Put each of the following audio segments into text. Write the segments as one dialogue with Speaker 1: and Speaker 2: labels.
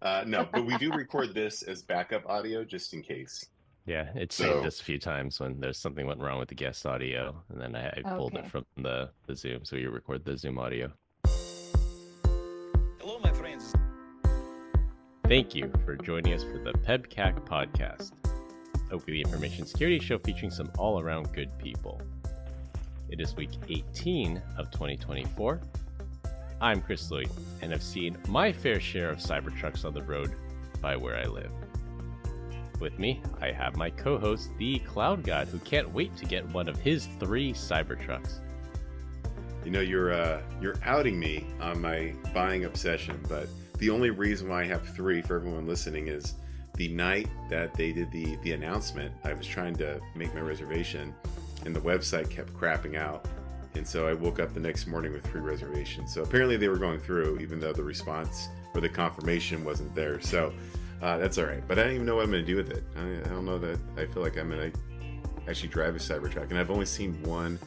Speaker 1: No, but we do record this as backup audio just in case.
Speaker 2: Yeah, it saved
Speaker 1: So,
Speaker 2: us a few times when there's something went wrong with the guest audio, and then I pulled it
Speaker 3: Okay.
Speaker 2: from the Zoom, so you record the Zoom audio.
Speaker 4: Hello, my friends.
Speaker 2: Thank you for joining us for the PEBCAK Podcast, a weekly information security show featuring some all-around good people. It is week 18 of 2024. I'm Chris Lloyd, and I've seen my fair share of Cybertrucks on the road by where I live. With me, I have my co-host, the Cloud God, who can't wait to get one of his 3 Cybertrucks.
Speaker 1: you know, you're outing me on my buying obsession, but the only reason why I have 3 for everyone listening is the night that they did the announcement, I was trying to make my reservation, and the website kept crapping out. And so I woke up the next morning with 3 reservations. So apparently they were going through, even though the response or the confirmation wasn't there. So that's all right. But I don't even know what I'm going to do with it. I don't know that I feel like I'm going to actually drive a Cybertruck. And I've only seen one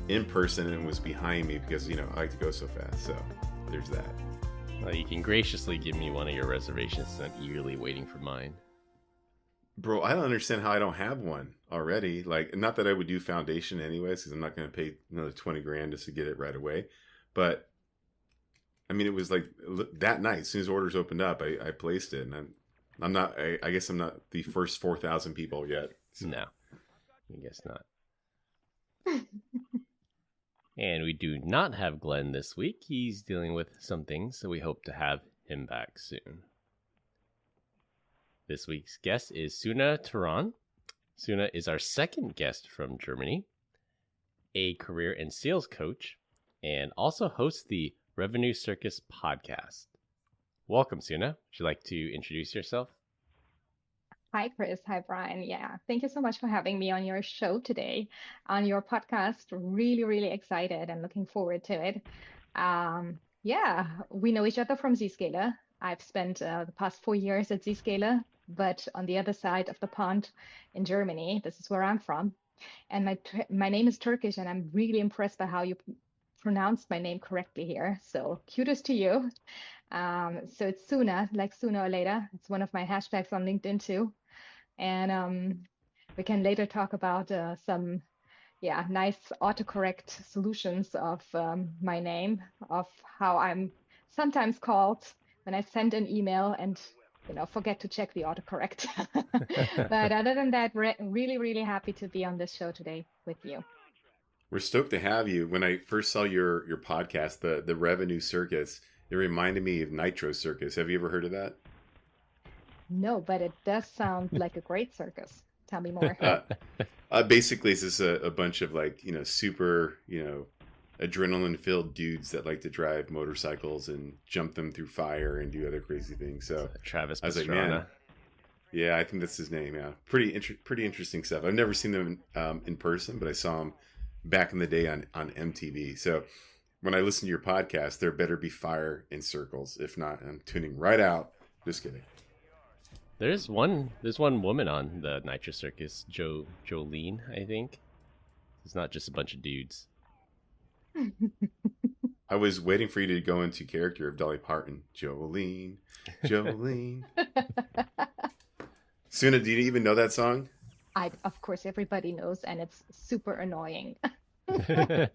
Speaker 1: in person, and it was behind me because, I like to go so fast. So there's that.
Speaker 2: Well, you can graciously give me one of your reservations, and I'm eagerly waiting for mine.
Speaker 1: Bro, I don't understand how I don't have one already. Like, not that I would do foundation anyways, because I'm not going to pay another 20 grand just to get it right away. But I mean, it was like that night, as soon as orders opened up, I placed it, and I'm not. I guess I'm not the first 4,000 people yet. So.
Speaker 2: No, I guess not. And we do not have Glenn this week. He's dealing with some things, so we hope to have him back soon. This week's guest is Suna Turan. Suna is our second guest from Germany, a career and sales coach, and also hosts the Revenue Circus podcast. Welcome, Suna. Would you like to introduce yourself?
Speaker 3: Hi, Chris. Hi, Brian. Yeah, thank you so much for having me on your show today, on your podcast. Really, really excited and looking forward to it. Yeah, we know each other from Zscaler. I've spent the past 4 years at Zscaler, but on the other side of the pond in Germany. This is where I'm from. And my name is Turkish, and I'm really impressed by how you pronounced my name correctly here. So kudos to you. So it's Suna, like sooner or later. It's one of my hashtags on LinkedIn too. And we can later talk about some, nice autocorrect solutions of my name, of how I'm sometimes called when I send an email and forget to check the autocorrect. But other than that, really, really happy to be on this show today with you.
Speaker 1: We're stoked to have you. When I first saw your podcast, the Revenue Circus, it reminded me of Nitro Circus. Have you ever heard of that?
Speaker 3: No, but it does sound like a great circus. Tell me more.
Speaker 1: Basically, it's just a bunch of super, adrenaline-filled dudes that like to drive motorcycles and jump them through fire and do other crazy things. So
Speaker 2: Travis
Speaker 1: I was like,
Speaker 2: Pastrana.
Speaker 1: man, yeah, I think that's his name. Yeah, pretty interesting stuff. I've never seen them in person, but I saw them back in the day on MTV. So when I listen to your podcast, there better be fire in circles. If not, I'm tuning right out. Just kidding.
Speaker 2: There's one woman on the Nitro Circus, Jolene, I think. It's not just a bunch of dudes.
Speaker 1: I was waiting for you to go into character of Dolly Parton. Jolene. Suna, do you even know that song?
Speaker 3: Of course, everybody knows, and it's super annoying.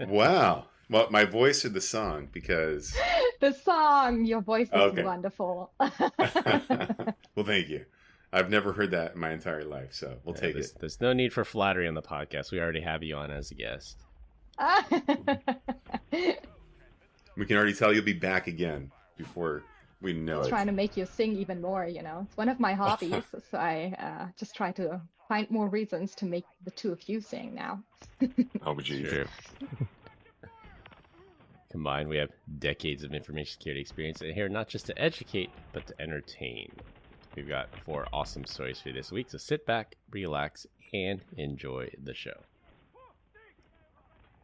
Speaker 1: Wow. Well, my voice or the song? Because
Speaker 3: The song, your voice is
Speaker 1: Okay.
Speaker 3: wonderful.
Speaker 1: Well, thank you. I've never heard that in my entire life, so we'll take it.
Speaker 2: There's no need for flattery on the podcast. We already have you on as a guest.
Speaker 1: We can already tell you'll be back again before we know it.
Speaker 3: Trying to make you sing even more, It's one of my hobbies, so I just try to find more reasons to make the two of you sing now.
Speaker 1: Oh, geez.
Speaker 2: Sure. Combined, we have decades of information security experience and here not just to educate, but to entertain. We've got 4 awesome stories for you this week, so sit back, relax, and enjoy the show.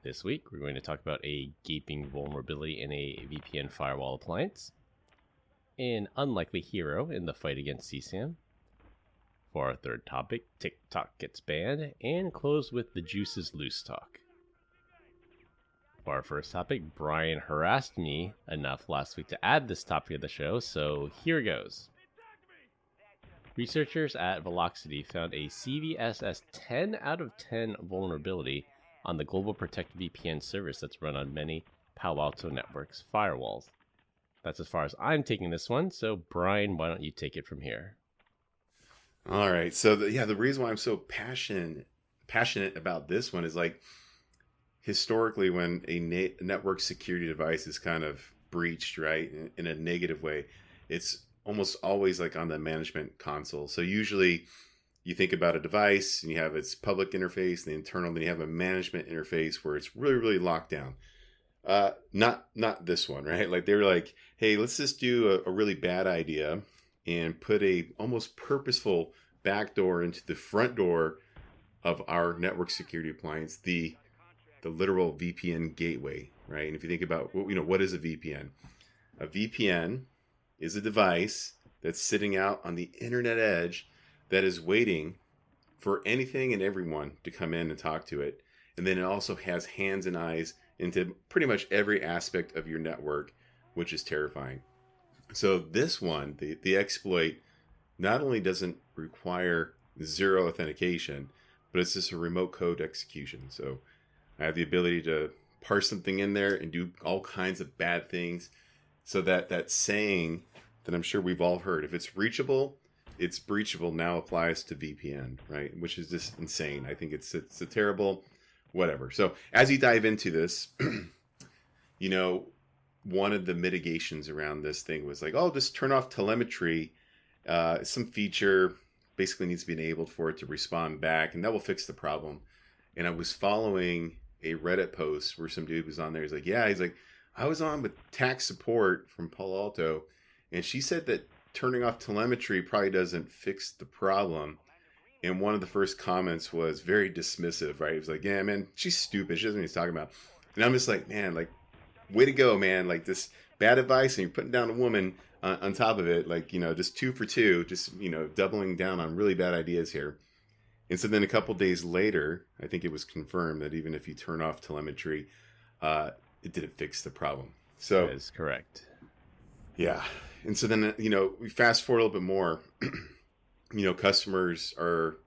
Speaker 2: This week, we're going to talk about a gaping vulnerability in a VPN firewall appliance, an unlikely hero in the fight against CSAM. For our third topic, TikTok gets banned, and close with the juices loose talk. For our first topic, Brian harassed me enough last week to add this topic of the show, so here goes. Researchers at Velocity found a CVSS 10 out of 10 vulnerability on the Global Protect VPN service that's run on many Palo Alto Networks firewalls. That's as far as I'm taking this one. So, Brian, why don't you take it from here?
Speaker 1: All right. So, the reason why I'm so passionate about this one is like historically when a network security device is kind of breached, right, in a negative way, it's almost always like on the management console. So usually you think about a device and you have its public interface, the internal, then you have a management interface where it's really, really locked down. Not this one, right? Like they were like, hey, let's just do a really bad idea and put a almost purposeful backdoor into the front door of our network security appliance, the literal VPN gateway, right? And if you think about, what is a VPN? A VPN is a device that's sitting out on the internet edge that is waiting for anything and everyone to come in and talk to it. And then it also has hands and eyes into pretty much every aspect of your network, which is terrifying. So this one, the exploit, not only doesn't require zero authentication, but it's just a remote code execution. So I have the ability to parse something in there and do all kinds of bad things. So that saying that I'm sure we've all heard, if it's reachable, it's breachable, now applies to VPN, right? Which is just insane. I think it's a terrible whatever. So as you dive into this, one of the mitigations around this thing was like, just turn off telemetry. Some feature basically needs to be enabled for it to respond back, and that will fix the problem. And I was following a Reddit post where some dude was on there. He's like, I was on with tax support from Palo Alto, and she said that turning off telemetry probably doesn't fix the problem. And one of the first comments was very dismissive, right? He was like, yeah, man, she's stupid. She doesn't know what he's talking about. And I'm just like, man, like, way to go, man. Like, this bad advice, and you're putting down a woman on top of it. Like, just 2 for 2, just, doubling down on really bad ideas here. And so then a couple days later, I think it was confirmed that even if you turn off telemetry, it didn't fix the problem. So
Speaker 2: that is correct.
Speaker 1: Yeah. And so then, we fast forward a little bit more. Customers are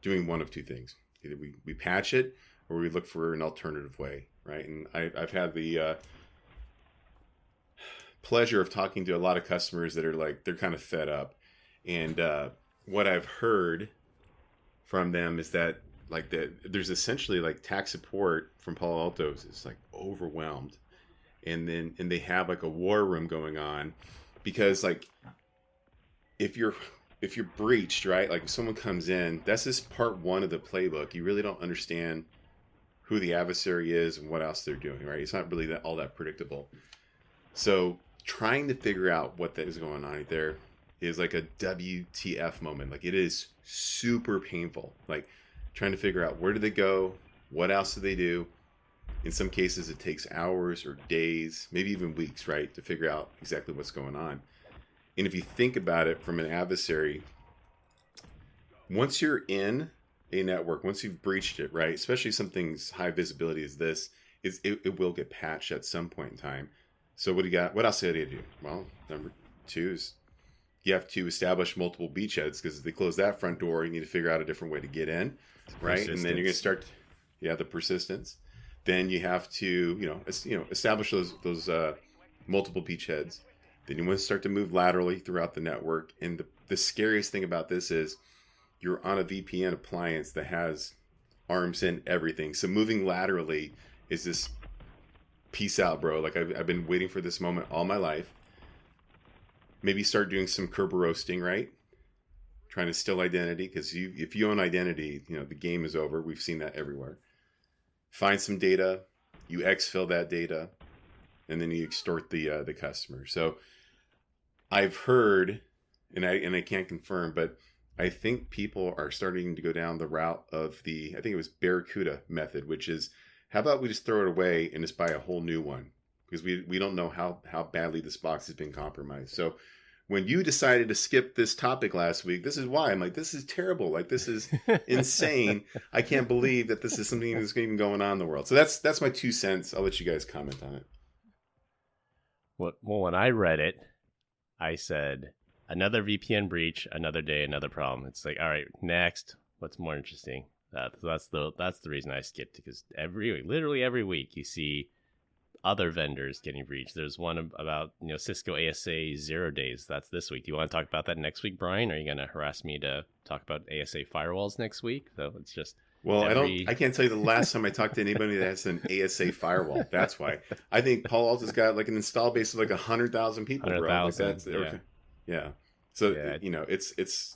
Speaker 1: doing one of two things. Either we patch it or we look for an alternative way, right? And I've had the pleasure of talking to a lot of customers that are like, they're kind of fed up. And what I've heard from them is that like there's essentially like tax support from Palo Alto is like overwhelmed. And they have like a war room going on because like if you're breached, right? Like if someone comes in, that's just part one of the playbook. You really don't understand who the adversary is and what else they're doing, right? It's not really all that predictable. So trying to figure out what that is going on right there is like a WTF moment. Like it is super painful. Like trying to figure out where do they go? What else do they do? In some cases, it takes hours or days, maybe even weeks, right? To figure out exactly what's going on. And if you think about it from an adversary, once you're in a network, once you've breached it, right? Especially something's high visibility as this, it will get patched at some point in time. So what do you got? What else do you do? Well, number 2 is you have to establish multiple beachheads because if they close that front door, you need to figure out a different way to get in, right? And then you're going to start, the persistence. Then you have to, establish those multiple beachheads. Then you want to start to move laterally throughout the network. And the scariest thing about this is you're on a VPN appliance that has arms in everything. So moving laterally is this peace out, bro. Like I've been waiting for this moment all my life. Maybe start doing some curb roasting, right? Trying to steal identity because if you own identity, the game is over. We've seen that everywhere. Find some data, you exfil that data, and then you extort the customer. So I've heard, and I can't confirm, but I think people are starting to go down the route of I think it was Barracuda method, which is, how about we just throw it away and just buy a whole new one? Because we don't know how badly this box has been compromised. So when you decided to skip this topic last week, this is why. I'm like, this is terrible. Like, this is insane. I can't believe that this is something that's even going on in the world. So that's my 2 cents. I'll let you guys comment on it.
Speaker 2: Well, when I read it, I said, another VPN breach, another day, another problem. It's like, all right, next. What's more interesting? That's the reason I skipped, because literally every week you see other vendors getting breached. There's one about Cisco ASA 0 days. That's this week. Do you want to talk about that next week, Brian? Or are you going to harass me to talk about ASA firewalls next week? So it's just
Speaker 1: I can't tell you the last time I talked to anybody that has an ASA firewall. That's why. I think Palo Alto's got like an install base of like 100,000 people.
Speaker 2: 100,000.
Speaker 1: Yeah. So
Speaker 2: Yeah.
Speaker 1: It's.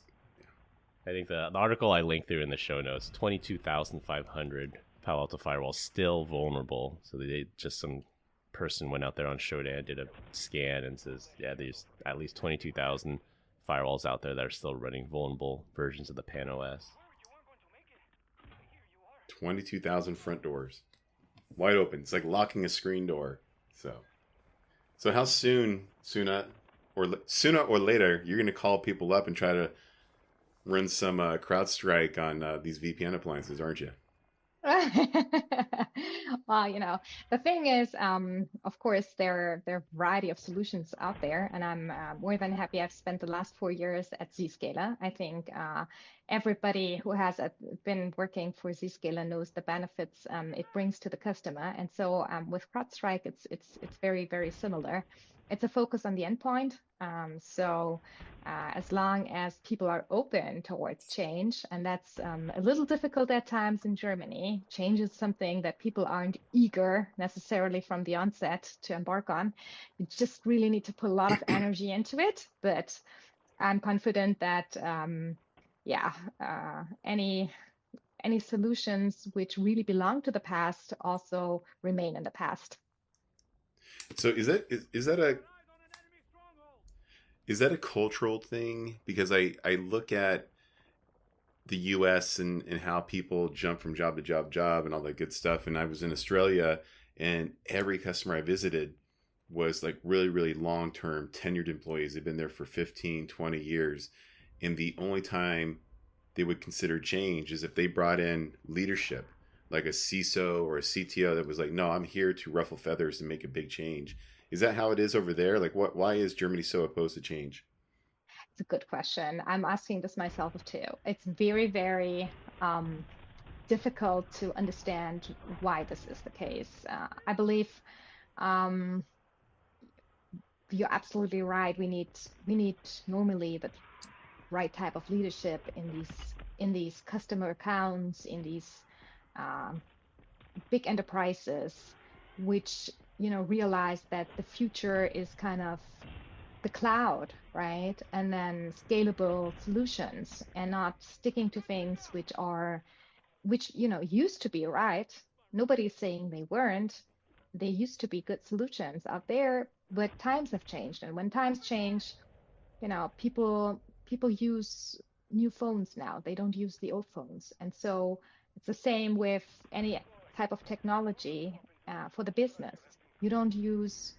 Speaker 2: I think the article I linked through in the show notes, 22,500 Palo Alto firewalls still vulnerable. So some person went out there on Shodan, did a scan, and says, yeah, there's at least 22,000 firewalls out there that are still running vulnerable versions of the Pan OS.
Speaker 1: 22,000 front doors, wide open. It's like locking a screen door. So how sooner or later, you're going to call people up and try to run some CrowdStrike on these VPN appliances, aren't you?
Speaker 3: Well, the thing is, of course, there are a variety of solutions out there, and I'm more than happy I've spent the last 4 years at Zscaler. I think everybody who has been working for Zscaler knows the benefits it brings to the customer. And so with CrowdStrike, it's very, very similar. It's a focus on the endpoint. As long as people are open towards change, and that's a little difficult at times in Germany. Change is something that people aren't eager necessarily from the onset to embark on. You just really need to put a lot of energy into it. But I'm confident that, any solutions which really belong to the past also remain in the past.
Speaker 1: So is that a cultural thing? Because I look at the US and how people jump from job to job and all that good stuff. And I was in Australia, and every customer I visited was like really, really long-term tenured employees. They've been there for 15, 20 years. And the only time they would consider change is if they brought in leadership, like a CISO or a CTO that was like, no, I'm here to ruffle feathers and make a big change. Is that how it is over there? Like, why is Germany so opposed to change?
Speaker 3: It's a good question. I'm asking this myself too. It's very, very difficult to understand why this is the case. I believe you're absolutely right. We need normally the right type of leadership in these customer accounts, in these big enterprises, which realize that the future is kind of the cloud, right? And then scalable solutions, and not sticking to things which used to be right. Nobody's saying they weren't. They used to be good solutions out there, but times have changed. And when times change, people use new phones now. They don't use the old phones. And so it's the same with any type of technology for the business. You don't use,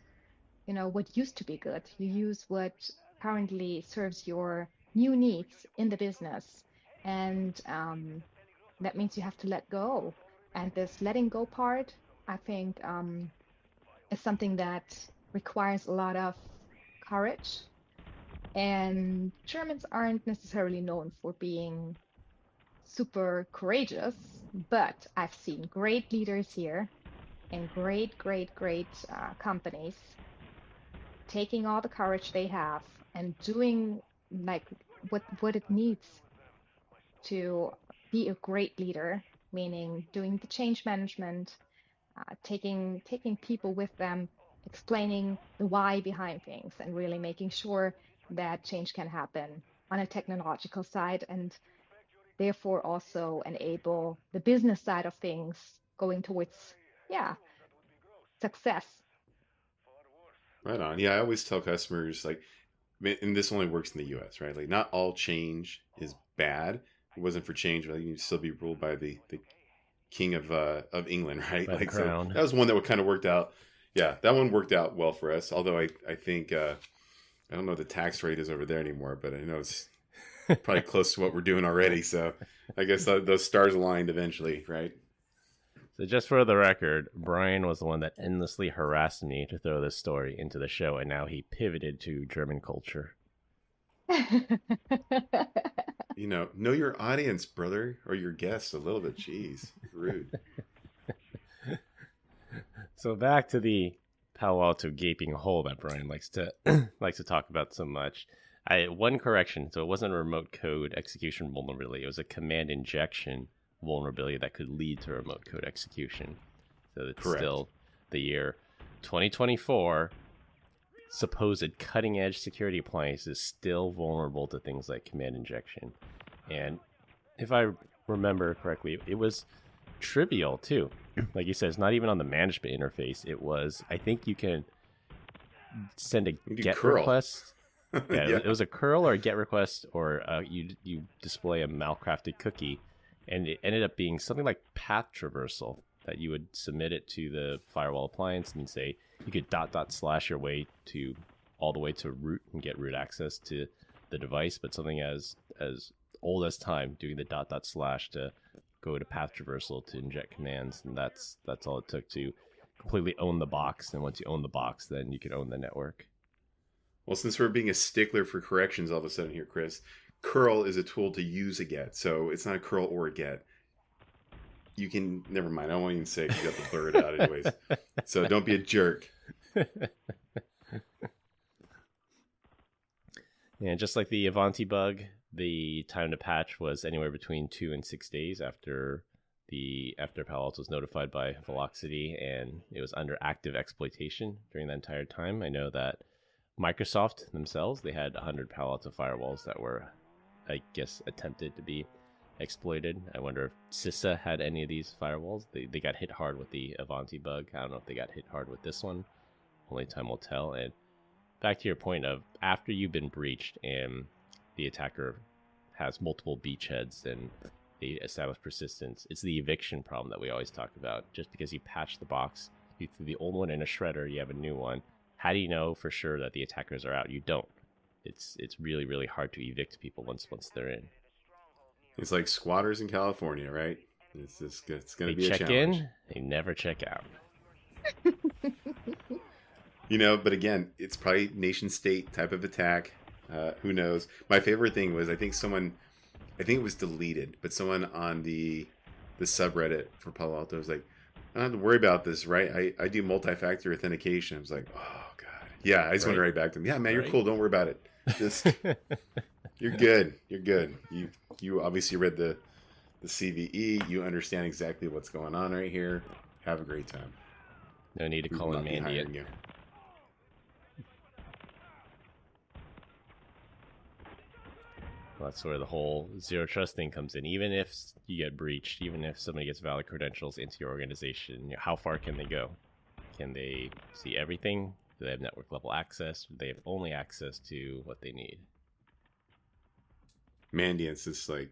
Speaker 3: what used to be good. You use what currently serves your new needs in the business. And that means you have to let go. And this letting go part, I think, is something that requires a lot of courage. And Germans aren't necessarily known for being super courageous, but I've seen great leaders here and great companies taking all the courage they have and doing like what it needs to be a great leader, meaning doing the change management, taking people with them, explaining the why behind things, and really making sure that change can happen on a technological side, and therefore also enable the business side of things going towards success.
Speaker 1: Right on. Yeah, I always tell customers, like, and this only works in the US, right? Like, not all change is bad. If it wasn't for change, like, you'd still be ruled by the king of England, right?
Speaker 2: By the crown.
Speaker 1: So that was one that kind of worked out. Yeah, that one worked out well for us. Although I think I don't know what the tax rate is over there anymore, but I know it's probably close to what we're doing already. So I guess those stars aligned eventually, right?
Speaker 2: So just for the record, Brian was the one that endlessly harassed me to throw this story into the show, and now he pivoted to German culture.
Speaker 1: Know your audience, brother, or your guests a little bit. Jeez, rude.
Speaker 2: So back to the Palo Alto gaping hole that Brian likes to likes to talk about so much. One correction. So it wasn't a remote code execution vulnerability. It was a command injection vulnerability that could lead to remote code execution. So it's
Speaker 1: Correct.
Speaker 2: Still the year 2024. Supposed cutting edge security appliance is still vulnerable to things like command injection. And if I remember correctly, it was trivial too. Like you said, it's not even on the management interface. It was, I think you can send a GET
Speaker 1: curl.
Speaker 2: request. Yeah,
Speaker 1: Yeah.
Speaker 2: It was a curl or a GET request, or you display a malcrafted cookie, and it ended up being something like path traversal, that you would submit it to the firewall appliance and say you could // your way to all the way to root and get root access to the device, but something as old as time, doing the // to go to path traversal to inject commands, and that's all it took to completely own the box. And once you own the box, then you can own the network.
Speaker 1: Well, since we're being a stickler for corrections all of a sudden here, Chris, curl is a tool to use a GET, so it's not a curl or a GET. You can, never mind, I won't even say it, you have to blur it out anyways. So don't be a jerk.
Speaker 2: And just like the Avanti bug, the time to patch was anywhere between 2 and 6 days after Palo Alto was notified by Velocity, and it was under active exploitation during that entire time. I know that Microsoft themselves, they had 100 Palo Alto firewalls that were, I guess, attempted to be exploited. I wonder if CISA had any of these firewalls. They got hit hard with the Avanti bug. I don't know if they got hit hard with this one. Only time will tell. And back to your point of, after you've been breached and the attacker has multiple beachheads and they establish persistence, it's the eviction problem that we always talk about. Just because you patch the box, you threw the old one in a shredder, you have a new one. How do you know for sure that the attackers are out? You don't. It's really, really hard to evict people once they're in.
Speaker 1: It's like squatters in California, right? It's going to be a
Speaker 2: check
Speaker 1: challenge.
Speaker 2: in, they never check out.
Speaker 1: But again, it's probably nation state type of attack. Who knows? My favorite thing was, I think it was deleted, but someone on the subreddit for Palo Alto was like, I don't have to worry about this, right? I do multi-factor authentication. I was like, oh God. Yeah, I just went right back to him. Yeah, man, you're cool. Don't worry about it. Just you're good. You're good. You obviously read the CVE. You understand exactly what's going on right here. Have a great time.
Speaker 2: No need to call in Mandy.
Speaker 1: You.
Speaker 2: Well, that's where the whole zero trust thing comes in. Even if you get breached, even if somebody gets valid credentials into your organization, how far can they go? Can they see everything? Do they have network level access? Do they have only access to what they need?
Speaker 1: Mandiants is like,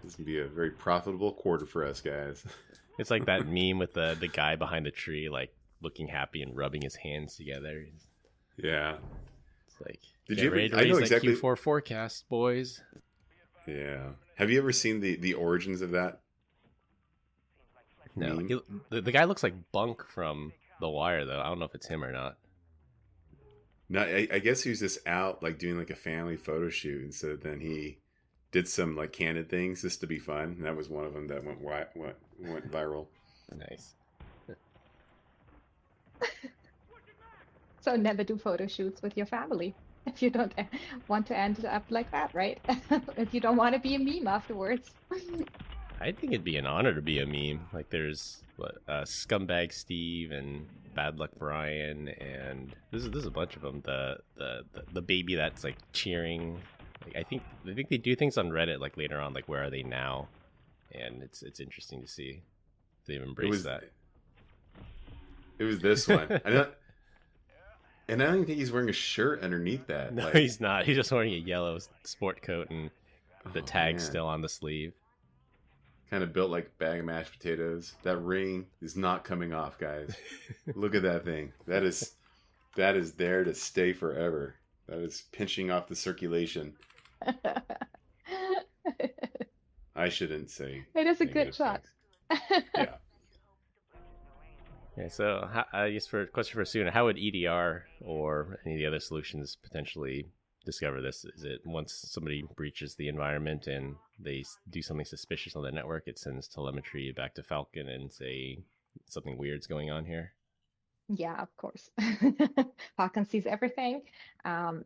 Speaker 1: this can be a very profitable quarter for us, guys.
Speaker 2: It's like that meme with the guy behind the tree, like looking happy and rubbing his hands together.
Speaker 1: Yeah.
Speaker 2: It's like,
Speaker 1: Did
Speaker 2: get
Speaker 1: you ever?
Speaker 2: ready to
Speaker 1: I know
Speaker 2: raise that
Speaker 1: exactly.
Speaker 2: Q4 forecast, boys.
Speaker 1: Yeah. Have you ever seen the origins of that?
Speaker 2: No,
Speaker 1: meme?
Speaker 2: the guy looks like Bunk from The Wire, though. I don't know if it's him or not.
Speaker 1: No, I guess he was just out like doing like a family photo shoot, and so then he did some like candid things just to be fun. And that was one of them that went viral.
Speaker 2: Nice.
Speaker 3: So never do photo shoots with your family if you don't want to end up like that, right? If you don't want to be a meme afterwards.
Speaker 2: I think it'd be an honor to be a meme. Like there's Scumbag Steve and Bad Luck Brian, and there's a bunch of them. The baby that's like cheering. Like, I think they do things on Reddit like later on, like where are they now? And it's interesting to see if they've embraced that.
Speaker 1: It was this one. And I don't even think he's wearing a shirt underneath that.
Speaker 2: No,
Speaker 1: like,
Speaker 2: he's not. He's just wearing a yellow sport coat and the tag
Speaker 1: man.
Speaker 2: still on the sleeve.
Speaker 1: Kind of built like a bag of mashed potatoes. That ring is not coming off, guys. Look at that thing. That is there to stay forever. That is pinching off the circulation. I shouldn't say.
Speaker 3: It is a good
Speaker 1: negative
Speaker 3: shot.
Speaker 1: things. Yeah.
Speaker 2: Okay, so I guess for a question for Suna, how would EDR or any of the other solutions potentially discover this? Is it once somebody breaches the environment and they do something suspicious on the network, it sends telemetry back to Falcon and say something weird's going on here?
Speaker 3: Yeah, of course. Falcon sees everything. I'm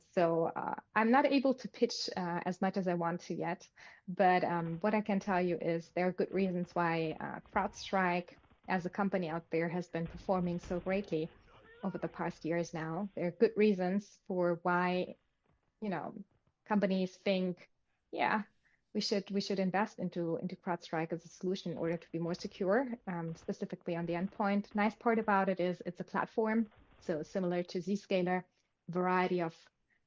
Speaker 3: not able to pitch as much as I want to yet, but what I can tell you is there are good reasons why CrowdStrike as a company out there has been performing so greatly over the past years now. There are good reasons for why, companies think, yeah, we should invest into CrowdStrike as a solution in order to be more secure, specifically on the endpoint. Nice part about it is it's a platform, so similar to Zscaler, variety of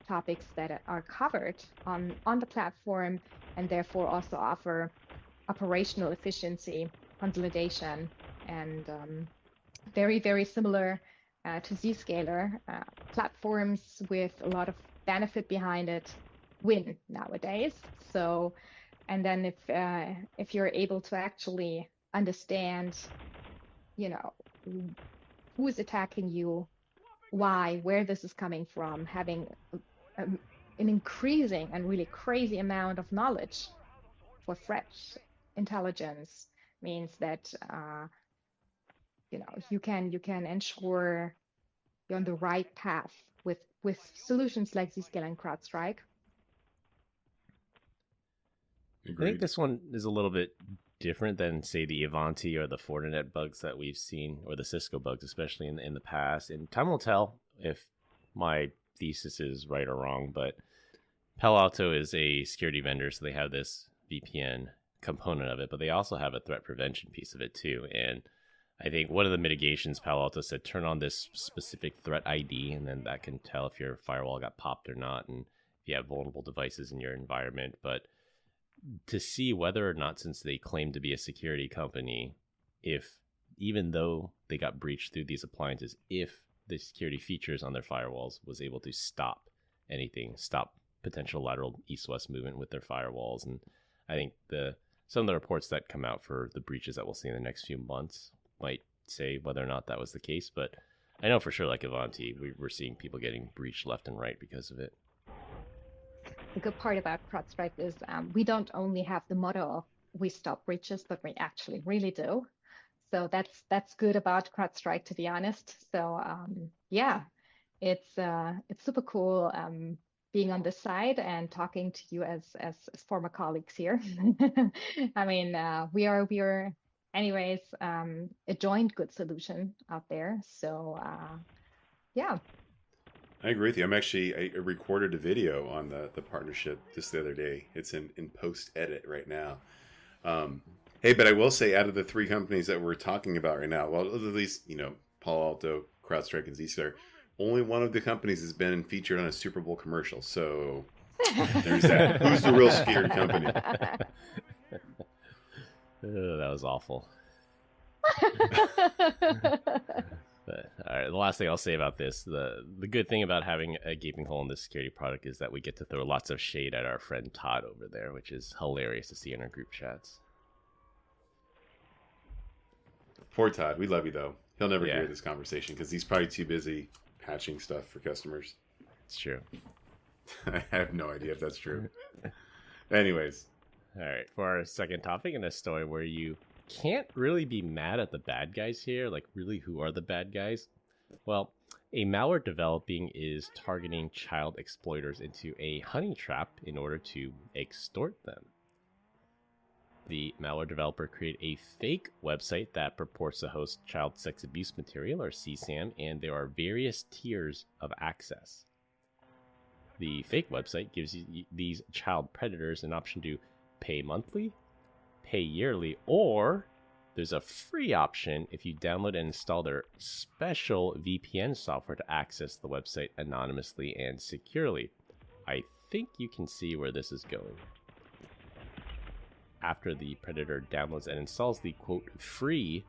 Speaker 3: topics that are covered on the platform, and therefore also offer operational efficiency, consolidation, and very, very similar to Zscaler. Platforms with a lot of benefit behind it win nowadays. So, and then if you're able to actually understand, who is attacking you, why, where this is coming from, having an increasing and really crazy amount of knowledge for threat intelligence means that you can ensure you're on the right path with solutions like Zscaler and CrowdStrike.
Speaker 1: Agreed.
Speaker 2: I think this one is a little bit different than, say, the Ivanti or the Fortinet bugs that we've seen, or the Cisco bugs, especially in the past. And time will tell if my thesis is right or wrong, but Palo Alto is a security vendor, so they have this VPN component of it, but they also have a threat prevention piece of it too. And I think one of the mitigations, Palo Alto said, turn on this specific threat ID, and then that can tell if your firewall got popped or not, and if you have vulnerable devices in your environment. But to see whether or not, since they claim to be a security company, if even though they got breached through these appliances, if the security features on their firewalls was able to stop anything, stop potential lateral east-west movement with their firewalls. And I think some of the reports that come out for the breaches that we'll see in the next few months might say whether or not that was the case. But I know for sure, like Ivanti, we're seeing people getting breached left and right because of it.
Speaker 3: The good part about CrowdStrike is we don't only have the motto of we stop breaches, but we actually really do. So that's good about CrowdStrike, to be honest. So yeah, it's super cool being on this side and talking to you as former colleagues here. I mean, we are anyways a joint good solution out there. So yeah.
Speaker 1: I agree with you. I recorded a video on the partnership just the other day. It's in post edit right now. Hey, but I will say, out of the three companies that we're talking about right now, well, at least, Palo Alto, CrowdStrike, and Zscaler, only one of the companies has been featured on a Super Bowl commercial. So there's that. Who's the real security company?
Speaker 2: That was awful. But, all right, the last thing I'll say about this, the good thing about having a gaping hole in this security product is that we get to throw lots of shade at our friend Todd over there, which is hilarious to see in our group chats.
Speaker 1: Poor Todd. We love you, though. He'll never hear this conversation because he's probably too busy patching stuff for customers.
Speaker 2: It's true.
Speaker 1: I have no idea if that's true. Anyways.
Speaker 2: All right, for our second topic in a story where you can't really be mad at the bad guys here. Like, really, who are the bad guys? Well, a malware developing is targeting child exploiters into a honey trap in order to extort them. The malware developer created a fake website that purports to host child sex abuse material, or CSAM, and there are various tiers of access. The fake website gives these child predators an option to pay monthly, pay yearly, or there's a free option if you download and install their special VPN software to access the website anonymously and securely. I think you can see where this is going. After the predator downloads and installs the quote free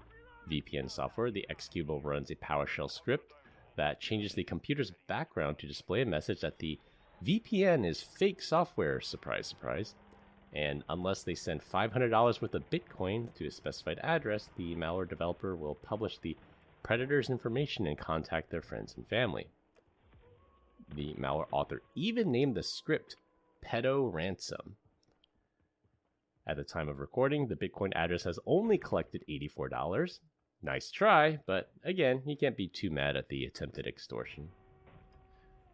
Speaker 2: VPN software, the executable runs a PowerShell script that changes the computer's background to display a message that the VPN is fake software, surprise, surprise. And unless they send $500 worth of Bitcoin to a specified address, the malware developer will publish the predator's information and contact their friends and family. The malware author even named the script Pedo Ransom. At the time of recording, the Bitcoin address has only collected $84. Nice try, but again, you can't be too mad at the attempted extortion.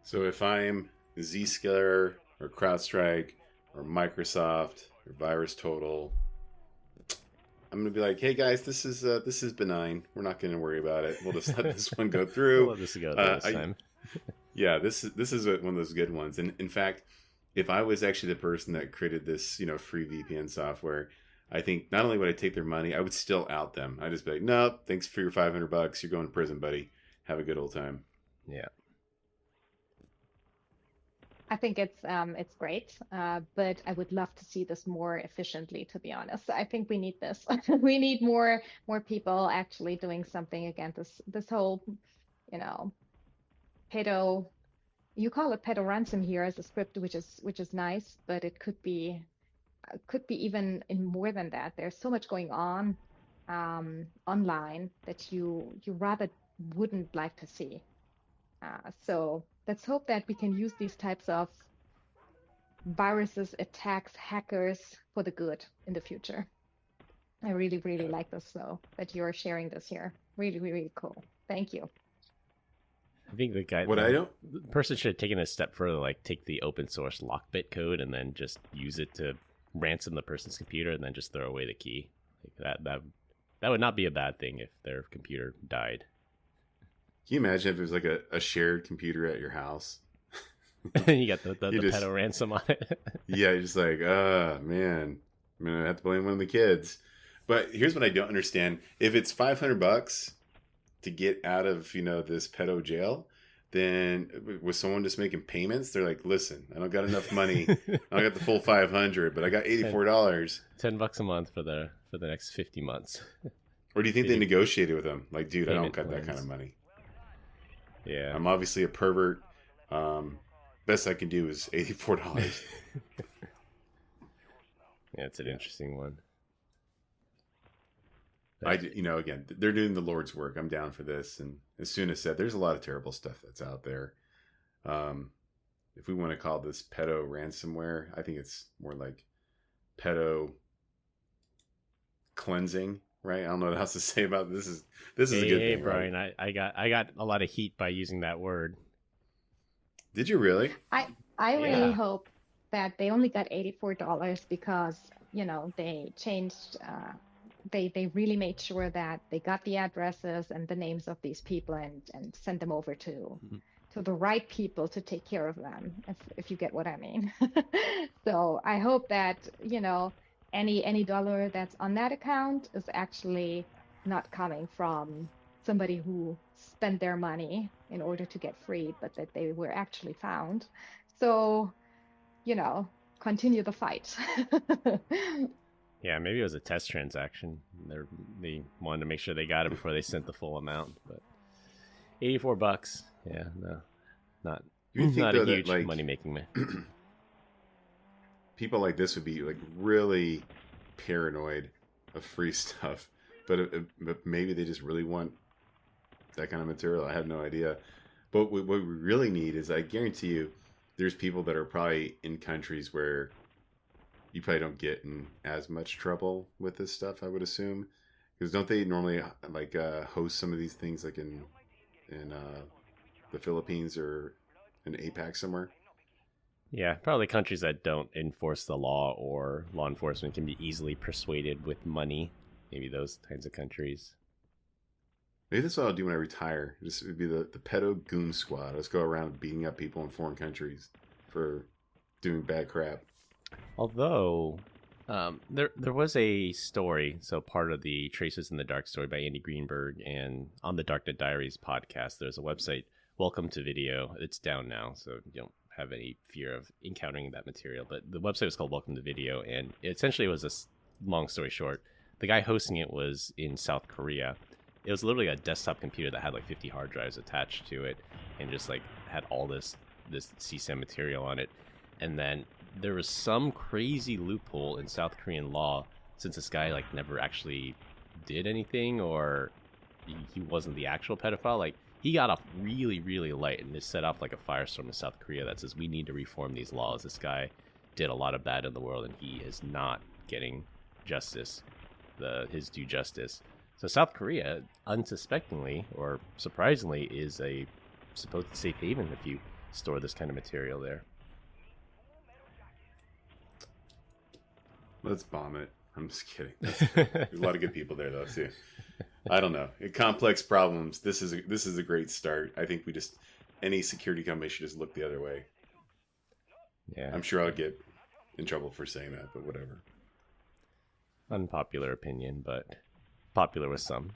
Speaker 1: So if I'm Zscaler or CrowdStrike or Microsoft or VirusTotal, I'm gonna be like, "Hey guys, this is benign. We're not gonna worry about it. We'll just let this one go through."
Speaker 2: We'll let this go this time.
Speaker 1: Yeah, this is one of those good ones. And in fact, if I was actually the person that created this, free VPN software, I think not only would I take their money, I would still out them. I'd just be like, "No, thanks for your $500. You're going to prison, buddy. Have a good old time."
Speaker 2: Yeah.
Speaker 3: I think it's great, but I would love to see this more efficiently, to be honest. I think we need this. We need more people actually doing something against this whole, pedo. You call it pedo ransom here as a script, which is nice, but it could be even in more than that. There's so much going on online that you rather wouldn't like to see. So let's hope that we can use these types of viruses, attacks, hackers for the good in the future. I really, really like this, though, that you're sharing this here. Really, really cool. Thank you.
Speaker 2: I think the person should have taken a step further, like take the open source lockbit code and then just use it to ransom the person's computer and then just throw away the key. Like that would not be a bad thing if their computer died.
Speaker 1: Can you imagine if it was like a shared computer at your house?
Speaker 2: You got the pedo ransom on it.
Speaker 1: Yeah, you're just like, man, I'm going to have to blame one of the kids. But here's what I don't understand. If it's $500 to get out of, this pedo jail, then was someone just making payments? They're like, "Listen, I don't got enough money. I don't got the full 500, but I got $84.
Speaker 2: $10 a month for the next 50 months.
Speaker 1: Or do you think they negotiated with them? Like, dude, I don't got that kind of money.
Speaker 2: Yeah.
Speaker 1: I'm obviously a pervert. Best I can do is $84.
Speaker 2: Yeah, it's an interesting one.
Speaker 1: Again, they're doing the Lord's work. I'm down for this. And as soon as said, there's a lot of terrible stuff that's out there. If we want to call this pedo ransomware, I think it's more like pedo cleansing, right? I don't know what else to say about this. This is a good thing,
Speaker 2: Brian.
Speaker 1: right?
Speaker 2: I got a lot of heat by using that word.
Speaker 1: Did you really?
Speaker 3: I really hope that they only got $84 because they changed. They really made sure that they got the addresses and the names of these people and sent them over to the right people to take care of them, if you get what I mean. So I hope that any dollar that's on that account is actually not coming from somebody who spent their money in order to get freed, but that they were actually found. So, continue the fight.
Speaker 2: Yeah, maybe it was a test transaction. They wanted to make sure they got it before they sent the full amount. But $84, yeah, no, not a huge money-making man.
Speaker 1: People like this would be like really paranoid of free stuff, but maybe they just really want that kind of material. I have no idea. But what we really need is, I guarantee you, there's people that are probably in countries where you probably don't get in as much trouble with this stuff, I would assume. Because don't they normally host some of these things like in the Philippines or in APAC somewhere?
Speaker 2: Yeah, probably countries that don't enforce the law or law enforcement can be easily persuaded with money. Maybe those kinds of countries.
Speaker 1: Maybe that's what I'll do when I retire. This would be the pedo goon squad. Let's go around beating up people in foreign countries for doing bad crap.
Speaker 2: Although, there was a story, so part of the Traces in the Dark story by Andy Greenberg, and on the Darknet Diaries podcast, there's a website, Welcome to Video. It's down now, so you don't have any fear of encountering that material. But the website was called Welcome to Video, and essentially it was a long story short. The guy hosting it was in South Korea. It was literally a desktop computer that had like 50 hard drives attached to it, and just like had all this CSAM material on it. And then there was some crazy loophole in South Korean law, since this guy like never actually did anything, or he wasn't the actual pedophile. Like he got off really, really light and just set off like a firestorm in South Korea that says we need to reform these laws. This guy did a lot of bad in the world, and he is not getting justice, his due justice. So South Korea, unsuspectingly or surprisingly, is a supposed safe haven if you store this kind of material there.
Speaker 1: Let's bomb it. I'm just kidding. There's a lot of good people there, though, too. I don't know. In complex problems, this is a great start. I think any security company should just look the other way.
Speaker 2: Yeah.
Speaker 1: I'm sure I'll get in trouble for saying that, but whatever.
Speaker 2: Unpopular opinion, but popular with some.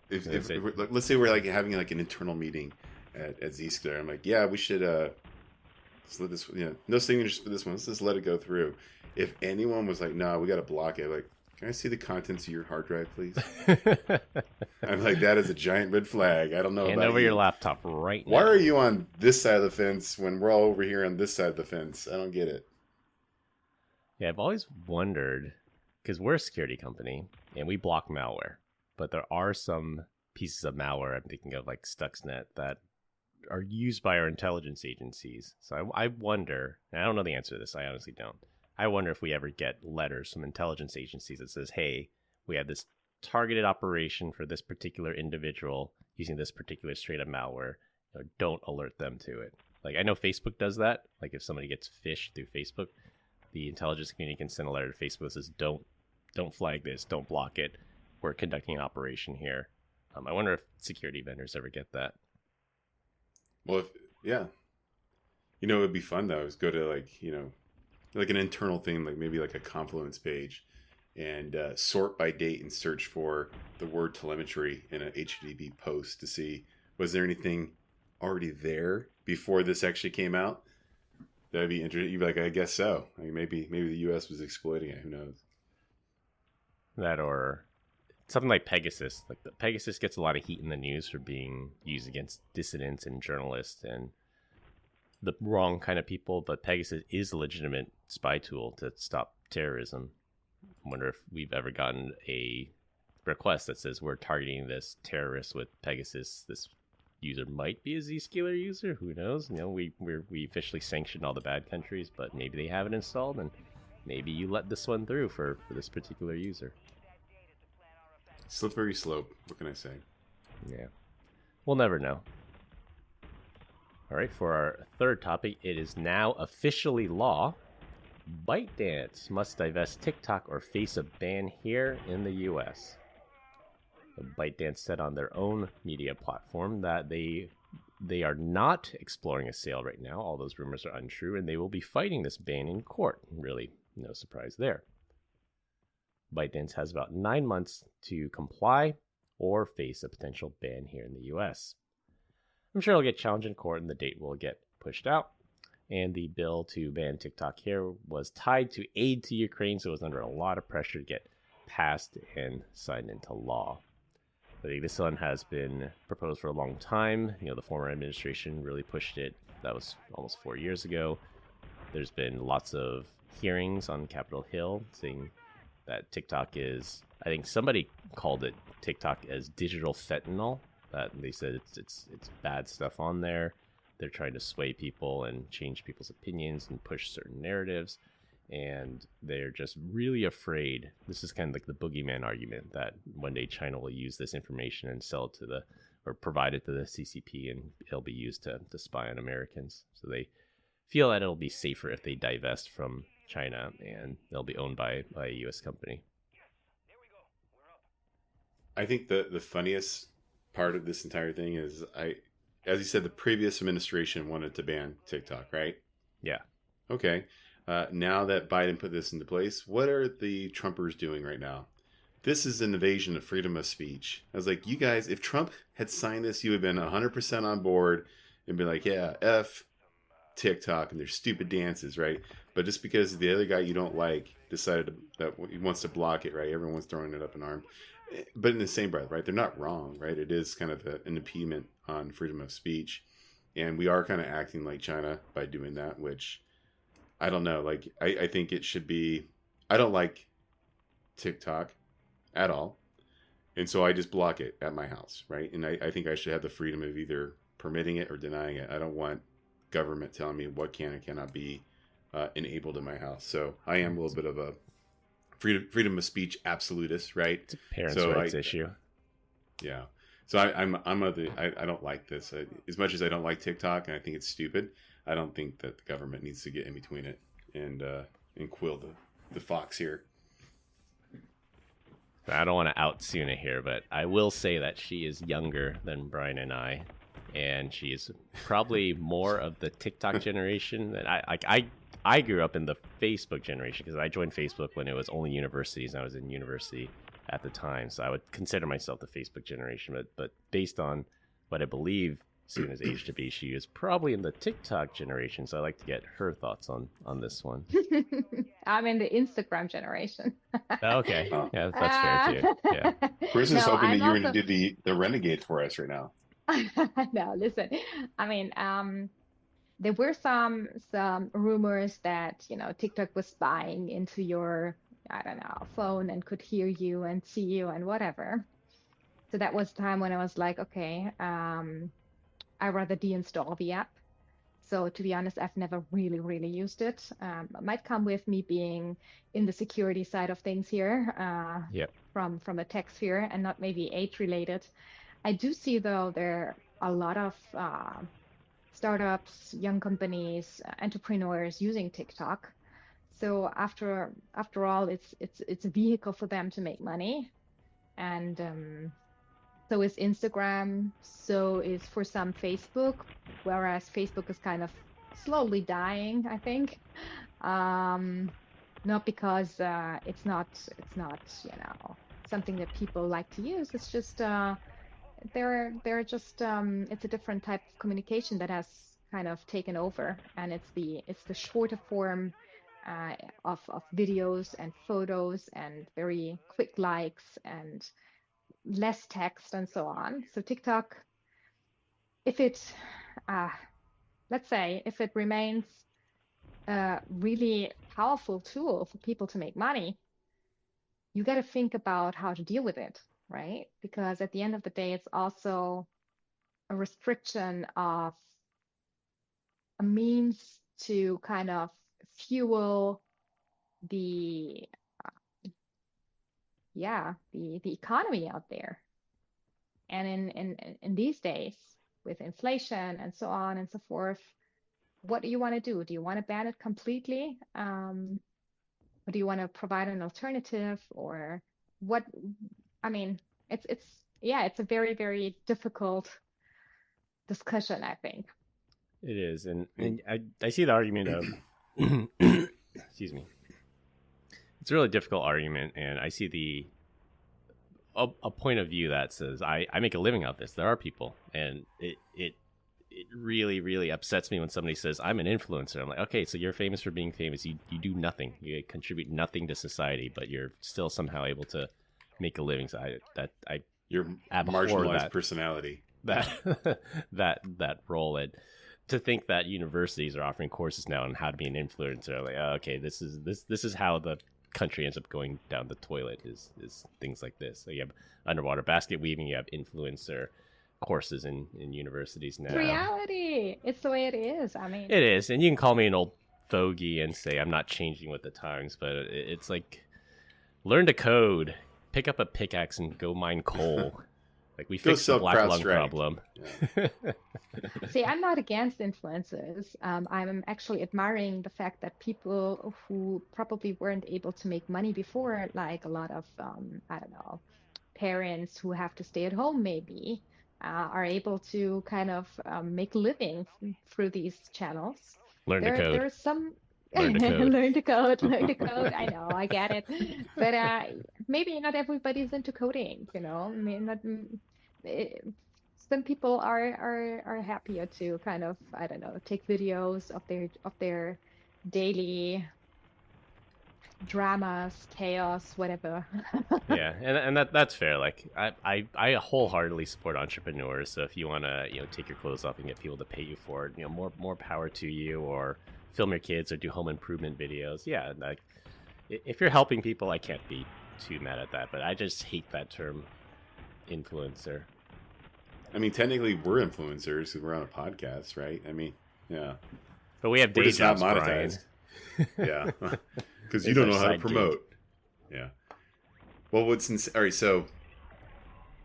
Speaker 1: Let's say we're like having like an internal meeting at Zscaler. I'm like, yeah, we should let's let this, no signatures for this one. Let's just let it go through. If anyone was like, no, we got to block it, like, can I see the contents of your hard drive, please? I'm like, that is a giant red flag. I don't know
Speaker 2: Hand
Speaker 1: about
Speaker 2: over
Speaker 1: you.
Speaker 2: your laptop right now.
Speaker 1: Why are you on this side of the fence when we're all over here on this side of the fence? I don't get it.
Speaker 2: Yeah, I've always wondered, because we're a security company and we block malware, but there are some pieces of malware, I'm thinking of like Stuxnet, that are used by our intelligence agencies. So I wonder, and I don't know the answer to this, I honestly don't. I wonder if we ever get letters from intelligence agencies that says, hey, we have this targeted operation for this particular individual using this particular straight up malware. Don't alert them to it. Like, I know Facebook does that. Like, if somebody gets phished through Facebook, the intelligence community can send a letter to Facebook that says, don't flag this, don't block it. We're conducting an operation here. I wonder if security vendors ever get that.
Speaker 1: Well, yeah. It would be fun, though, is go to, like an internal thing, like maybe like a Confluence page, and sort by date and search for the word telemetry in a HTTP post to see, was there anything already there before this actually came out? That'd be interesting. You'd be like, I guess so. Like maybe the U.S. was exploiting it. Who knows?
Speaker 2: That or something like Pegasus. Like Pegasus gets a lot of heat in the news for being used against dissidents and journalists and the wrong kind of people, but Pegasus is a legitimate spy tool to stop terrorism. I wonder if we've ever gotten a request that says we're targeting this terrorist with Pegasus. This user might be a Zscaler user. Who knows? We officially sanctioned all the bad countries, but maybe they have it installed, and maybe you let this one through for this particular user.
Speaker 1: Slippery slope. What can I say?
Speaker 2: Yeah. We'll never know. All right, for our third topic, it is now officially law. ByteDance must divest TikTok or face a ban here in the U.S. ByteDance said on their own media platform that they are not exploring a sale right now. All those rumors are untrue, and they will be fighting this ban in court. Really, no surprise there. ByteDance has about 9 months to comply or face a potential ban here in the U.S. I'm sure it'll get challenged in court and the date will get pushed out. And the bill to ban TikTok here was tied to aid to Ukraine, so it was under a lot of pressure to get passed and signed into law. I think this one has been proposed for a long time. The former administration really pushed it. That was almost 4 years ago. There's been lots of hearings on Capitol Hill saying that TikTok is, I think somebody called it TikTok as digital fentanyl. That they said it's bad stuff on there. They're trying to sway people and change people's opinions and push certain narratives. And they're just really afraid. This is kind of like the boogeyman argument that one day China will use this information and sell it or provide it to the CCP, and it'll be used to spy on Americans. So they feel that it'll be safer if they divest from China and they'll be owned by a U.S. company.
Speaker 1: I think the funniest part of this entire thing is, as you said, the previous administration wanted to ban TikTok, right?
Speaker 2: Yeah.
Speaker 1: Okay. Now that Biden put this into place, what are the Trumpers doing right now? This is an invasion of freedom of speech. I was like, you guys, if Trump had signed this, you would have been 100% on board and be like, yeah, F TikTok and their stupid dances, right? But just because the other guy you don't like decided that he wants to block it, right? Everyone's throwing it up in arms. But in the same breath, right? They're not wrong, right? It is kind of an impediment on freedom of speech. And we are kind of acting like China by doing that, which I don't know. Like, I think it should be, I don't like TikTok at all. And so I just block it at my house, right? And I think I should have the freedom of either permitting it or denying it. I don't want government telling me what can and cannot be enabled in my house. So I am a little bit of a freedom of speech absolutist, right?
Speaker 2: It's a parents' rights issue.
Speaker 1: Yeah. So I don't like this. As much as I don't like TikTok and I think it's stupid, I don't think that the government needs to get in between it and quill the fox here.
Speaker 2: I don't want to out Suna here, but I will say that she is younger than Brian and and she is probably more of the TikTok generation than I grew up in the Facebook generation because I joined Facebook when it was only universities and I was in university at the time. So I would consider myself the Facebook generation, but based on what I believe Suna's age to be, she is probably in the TikTok generation. So I'd like to get her thoughts on this one.
Speaker 3: I'm in the Instagram generation.
Speaker 2: Okay. Yeah, that's fair too. Yeah.
Speaker 1: Chris is hoping that you're going to do the renegade for us right now.
Speaker 3: No, listen. I mean, there were some rumors that, TikTok was spying into your, I don't know, phone and could hear you and see you and whatever. So that was the time when I was like, okay, I rather deinstall the app. So to be honest, I've never really used it. It might come with me being in the security side of things here, from a tech sphere and not maybe age related. I do see though there are a lot of startups, young companies, entrepreneurs using TikTok. So after all, it's a vehicle for them to make money, and so is Instagram. So is for some Facebook, whereas Facebook is kind of slowly dying, I think. Not because it's not something that people like to use. It's just they're just it's a different type of communication that has kind of taken over, and it's the shorter form of videos and photos and very quick likes and less text and so on. So TikTok, if it let's say if it remains a really powerful tool for people to make money, you got to think about how to deal with it, right? Because at the end of the day, it's also a restriction of a means to kind of fuel the economy out there. And in these days, with inflation and so on and so forth, what do you want to do? Do you want to ban it completely? Or do you want to provide an alternative, or what? I mean, it's a very, very difficult discussion, I think.
Speaker 2: It is, and I see the argument of excuse me. It's a really difficult argument, and I see a point of view that says I make a living out of this. There are people, and it really, really upsets me when somebody says I'm an influencer. I'm like, okay, so you're famous for being famous. You do nothing. You contribute nothing to society, but you're still somehow able to make a living. So
Speaker 1: your marginalized personality. That role. And to think that universities are offering courses now on how to be an influencer, like, oh, okay, this is how the country ends up going down the toilet is things like this. So you have underwater basket weaving, you have influencer courses in universities now.
Speaker 3: Reality. It's the way it is. I mean,
Speaker 2: it is, and you can call me an old fogey and say I'm not changing with the times, but it's like, learn to code, pick up a pickaxe and go mine coal. Like, we fixed the black lung problem. Yeah.
Speaker 3: See, I'm not against influencers. I'm actually admiring the fact that people who probably weren't able to make money before, like a lot of, I don't know, parents who have to stay at home maybe, are able to kind of make a living through these channels.
Speaker 2: Learn to code.
Speaker 3: There's some... Learn to code. I know, I get it. But maybe not everybody's into coding, I mean, some people are happier to kind of, I don't know, take videos of their daily dramas, chaos, whatever.
Speaker 2: Yeah, and that's fair. Like, I wholeheartedly support entrepreneurs. So if you want to take your clothes off and get people to pay you for it, more power to you. Or film your kids or do home improvement videos. Yeah, like, if you're helping people, I can't be too mad at that. But I just hate that term influencer.
Speaker 1: I mean, technically, we're influencers because we're on a podcast, right? I mean, yeah.
Speaker 2: But we have
Speaker 1: We're
Speaker 2: day
Speaker 1: just not
Speaker 2: jobs,
Speaker 1: monetized. Yeah. Because you
Speaker 2: It's
Speaker 1: don't
Speaker 2: our
Speaker 1: know how to
Speaker 2: side
Speaker 1: promote. Yeah. Well, all right, so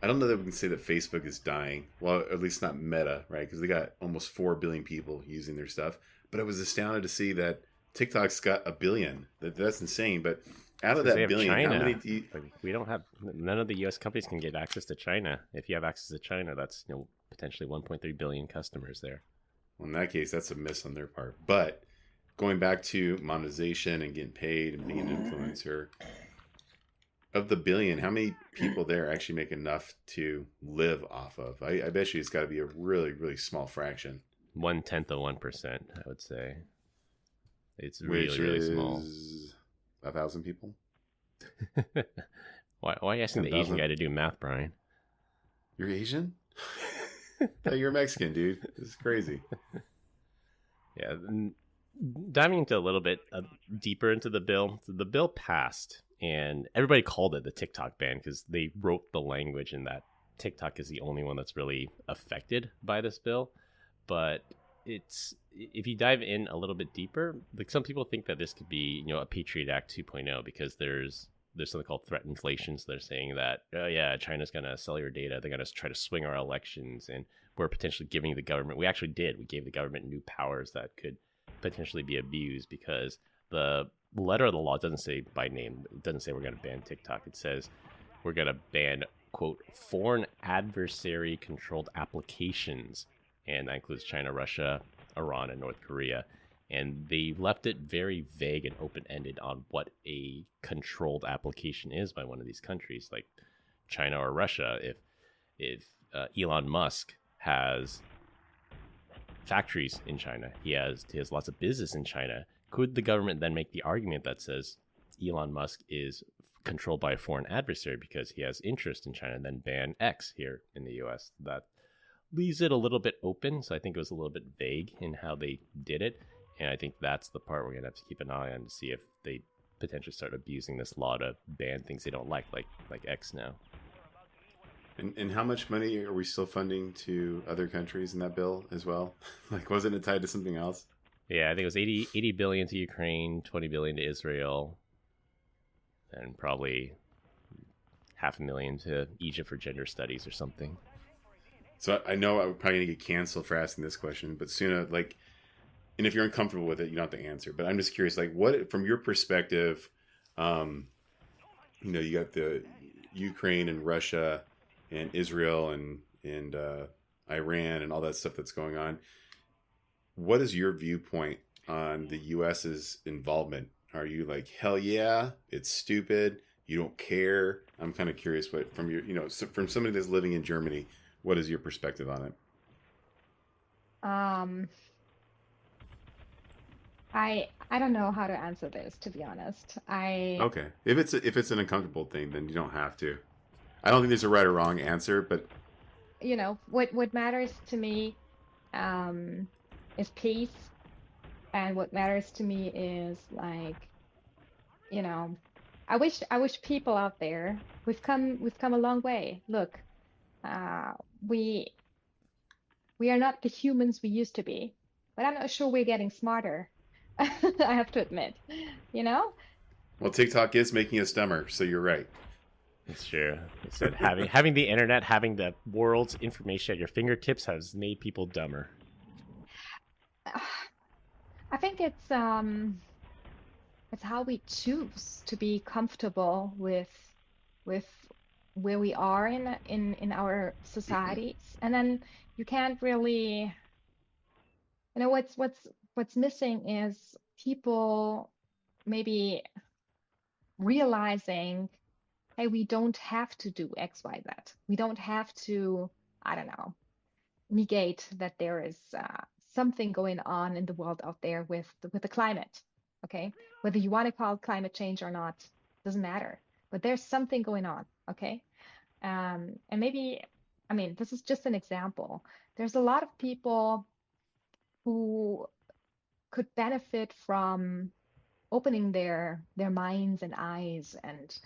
Speaker 1: I don't know that we can say that Facebook is dying. Well, at least not Meta, right? Because they got almost 4 billion people using their stuff. But I was astounded to see that TikTok's got 1 billion. That's insane. But out of
Speaker 2: Because
Speaker 1: that
Speaker 2: they have
Speaker 1: billion,
Speaker 2: China.
Speaker 1: how many do you...
Speaker 2: Like, we don't have, none of the U.S. companies can get access to China. If you have access to China, that's potentially 1.3 billion customers there.
Speaker 1: Well, in that case, that's a miss on their part. But going back to monetization and getting paid and being an influencer, of the billion, how many people there actually make enough to live off of? I bet you it's got to be a really, really small fraction.
Speaker 2: 1/10 of 1%, I would say. It's
Speaker 1: Which
Speaker 2: really, really small.
Speaker 1: is 1,000 people.
Speaker 2: Why are you asking the
Speaker 1: 10,000?
Speaker 2: Asian guy to do math, Brian?
Speaker 1: You're Asian? Hey, you're Mexican, dude. This is crazy.
Speaker 2: Yeah. Diving into a little bit deeper into the bill passed, and everybody called it the TikTok ban because they wrote the language in that TikTok is the only one that's really affected by this bill. But if you dive in a little bit deeper, like some people think that this could be a Patriot Act 2.0 because there's something called threat inflation. So they're saying that, oh yeah, China's going to sell your data. They're going to try to swing our elections, and we're potentially giving the government. We actually did. We gave the government new powers that could potentially be abused because the letter of the law doesn't say by name. It doesn't say we're going to ban TikTok. It says we're going to ban, quote, foreign adversary controlled applications. And that includes China, Russia, Iran, and North Korea. And they left it very vague and open-ended on what a controlled application is by one of these countries, like China or Russia. If Elon Musk has factories in China, he has lots of business in China, could the government then make the argument that says Elon Musk is controlled by a foreign adversary because he has interest in China, and then ban X here in the U.S.? That leaves it a little bit open, so I think it was a little bit vague in how they did it. And I think that's the part we're going to have to keep an eye on to see if they potentially start abusing this law to ban things they don't like X now.
Speaker 1: And how much money are we still funding to other countries in that bill as well? Like, wasn't it tied to something else?
Speaker 2: Yeah, I think it was 80 billion to Ukraine, 20 billion to Israel, and probably $500,000 to Egypt for gender studies or something.
Speaker 1: So I know I'm probably going to get canceled for asking this question, but Suna, like, and if you're uncomfortable with it, you don't have to answer. But I'm just curious, like, what, from your perspective, you got the Ukraine and Russia and Israel and Iran and all that stuff that's going on. What is your viewpoint on the U.S.'s involvement? Are you like, hell yeah, it's stupid, you don't care? I'm kind of curious what, from your, from somebody that's living in Germany, what is your perspective on it?
Speaker 3: I don't know how to answer this, to be honest.
Speaker 1: Okay. If it's an uncomfortable thing, then you don't have to. I don't think there's a right or wrong answer, but
Speaker 3: what matters to me is peace, and what matters to me is like, I wish people out there, we've come a long way. Look, we are not the humans we used to be, but I'm not sure we're getting smarter. I have to admit,
Speaker 1: Well, TikTok is making us dumber, so you're right.
Speaker 2: It's true. It said having the internet, having the world's information at your fingertips has made people dumber.
Speaker 3: I think it's how we choose to be comfortable with where we are in our societies, and then you can't really, what's missing is people maybe realizing, hey, we don't have to do X, Y, Z. We don't have to, I don't know, negate that there is something going on in the world out there with the climate. Okay, whether you want to call it climate change or not doesn't matter, but there's something going on. Okay, and maybe, I mean, this is just an example. There's a lot of people who could benefit from opening their minds and eyes and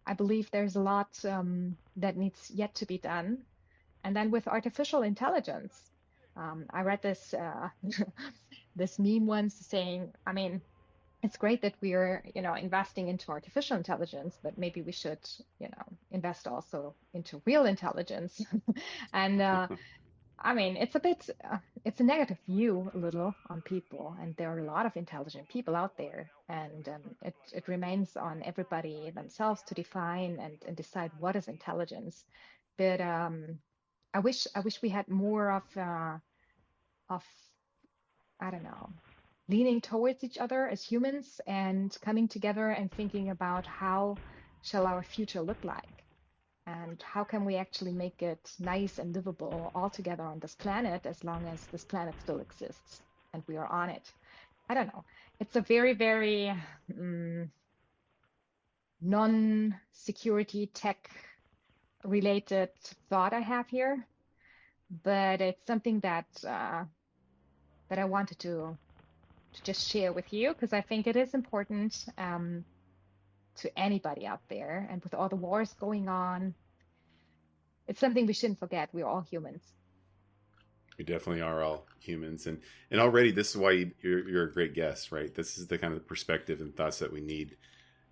Speaker 3: I believe there's a lot that needs yet to be done. And then with artificial intelligence, I read this this meme once saying, I mean, it's great that we're, investing into artificial intelligence, but maybe we should, invest also into real intelligence. And I mean, it's a negative view a little on people, and there are a lot of intelligent people out there, and it remains on everybody themselves to define and decide what is intelligence. But I wish we had more of I don't know, leaning towards each other as humans and coming together and thinking about how shall our future look like, and how can we actually make it nice and livable all together on this planet as long as this planet still exists and we are on it. I don't know. It's a very, very non-security tech related thought I have here, but it's something that I wanted to just share with you because I think it is important to anybody out there. And with all the wars going on, it's something we shouldn't forget. We're all humans.
Speaker 1: We definitely are all humans, and already this is why you're a great guest, right? This is the kind of perspective and thoughts that we need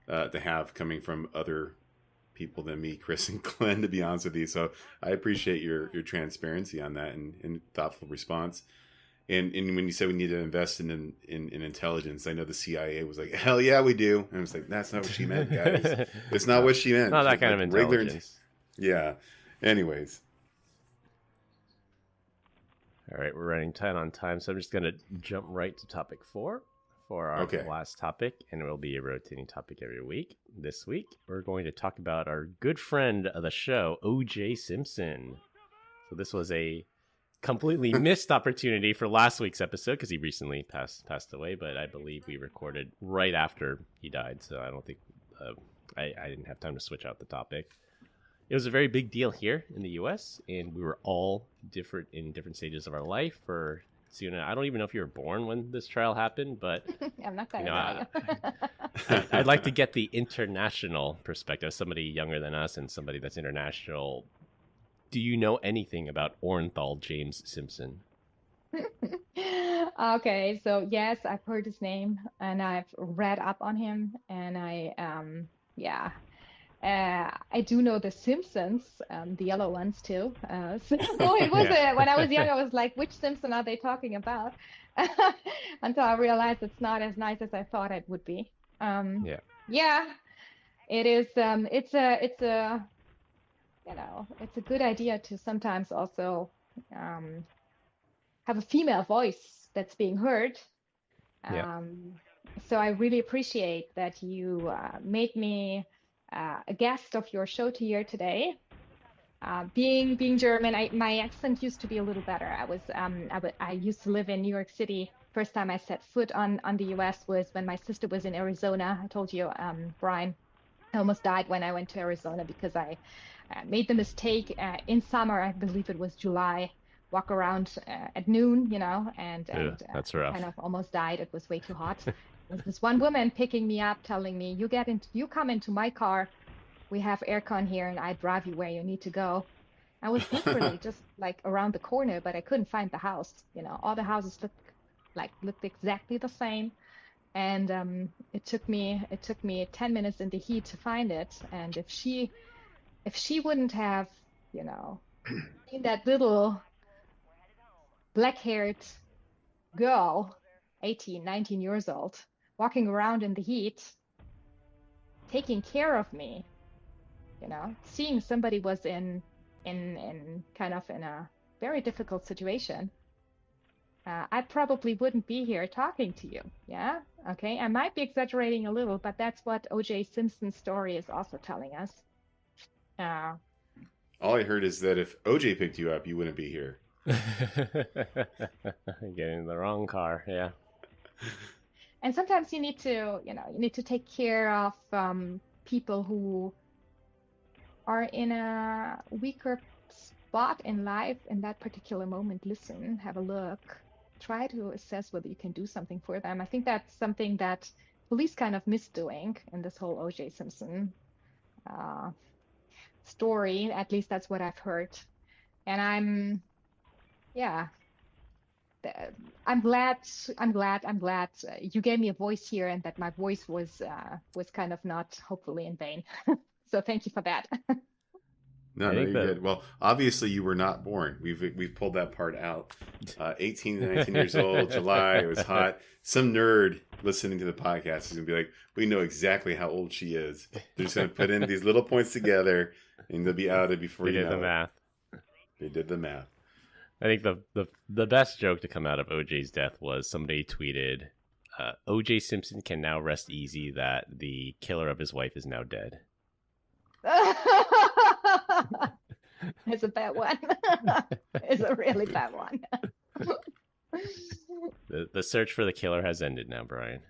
Speaker 1: to have coming from other people than me, Chris and Glenn, to be honest with you. So I appreciate your transparency on that and thoughtful response. And when you said we need to invest in intelligence, I know the CIA was like, hell yeah, we do. And I was like, that's not what she meant, guys. It's not what she meant.
Speaker 2: Not that
Speaker 1: She's
Speaker 2: kind of intelligence.
Speaker 1: Yeah. Anyways.
Speaker 2: All right, we're running tight on time, so I'm just going to jump right to topic 4 for our last topic, and it will be a rotating topic every week. This week, we're going to talk about our good friend of the show, O.J. Simpson. So this was a completely missed opportunity for last week's episode because he recently passed away, but I believe we recorded right after he died, so I don't think I didn't have time to switch out the topic. It was a very big deal here in the U.S., and we were all in different stages of our life. For Suna, I don't even know if you were born when this trial happened, but
Speaker 3: I'm not going to
Speaker 2: I'd like to get the international perspective, somebody younger than us and somebody that's international. Do you know anything about Orenthal James Simpson?
Speaker 3: Okay, so yes, I've heard his name and I've read up on him, and I do know the Simpsons, the yellow ones too. So it was when I was young, I was like, which Simpson are they talking about? Until I realized it's not as nice as I thought it would be. Yeah, it is. It's a it's a good idea to sometimes also have a female voice that's being heard. So I really appreciate that you made me a guest of your show here today. Being German, my accent used to be a little better. I used to live in New York City. First time I set foot on the US was when my sister was in Arizona. I told you, Brian, I almost died when I went to Arizona because I made the mistake in summer. I believe it was July. Walk around at noon, and
Speaker 2: that's rough.
Speaker 3: Kind of almost died. It was way too hot. There was this one woman picking me up, telling me, you come into my car. We have aircon here, and I drive you where you need to go. I was literally just like around the corner, but I couldn't find the house. All the houses looked exactly the same, and it took me 10 minutes in the heat to find it. And if she wouldn't have, seen that little black-haired girl, 18, 19 years old, walking around in the heat, taking care of me, seeing somebody was in kind of in a very difficult situation, I probably wouldn't be here talking to you. Yeah. Okay. I might be exaggerating a little, but that's what O.J. Simpson's story is also telling us.
Speaker 1: All I heard is that if OJ picked you up, you wouldn't be here.
Speaker 2: Getting in the wrong car. Yeah.
Speaker 3: And sometimes you need to take care of people who are in a weaker spot in life in that particular moment. Listen, have a look, try to assess whether you can do something for them. I think that's something that police kind of miss doing in this whole O.J. Simpson uh, story. At least that's what I've heard. And yeah, th- I'm glad you gave me a voice here, and that my voice was kind of not hopefully in vain. So thank you for that.
Speaker 1: No,
Speaker 2: I
Speaker 1: no,
Speaker 2: think
Speaker 1: you're
Speaker 2: that
Speaker 1: good. Well, obviously you were not born. We've pulled that part out. 18 to 19 years old, July. It was hot. Some nerd listening to the podcast is gonna be like, "We know exactly how old she is." They're just gonna put in these little points together, and they'll be outed before
Speaker 2: they
Speaker 1: you
Speaker 2: did
Speaker 1: know
Speaker 2: the
Speaker 1: it.
Speaker 2: math.
Speaker 1: They did the math.
Speaker 2: I think the best joke to come out of OJ's death was somebody tweeted, "OJ Simpson can now rest easy that the killer of his wife is now dead."
Speaker 3: It's a bad one. It's a really bad one.
Speaker 2: The search for the killer has ended now, Brian.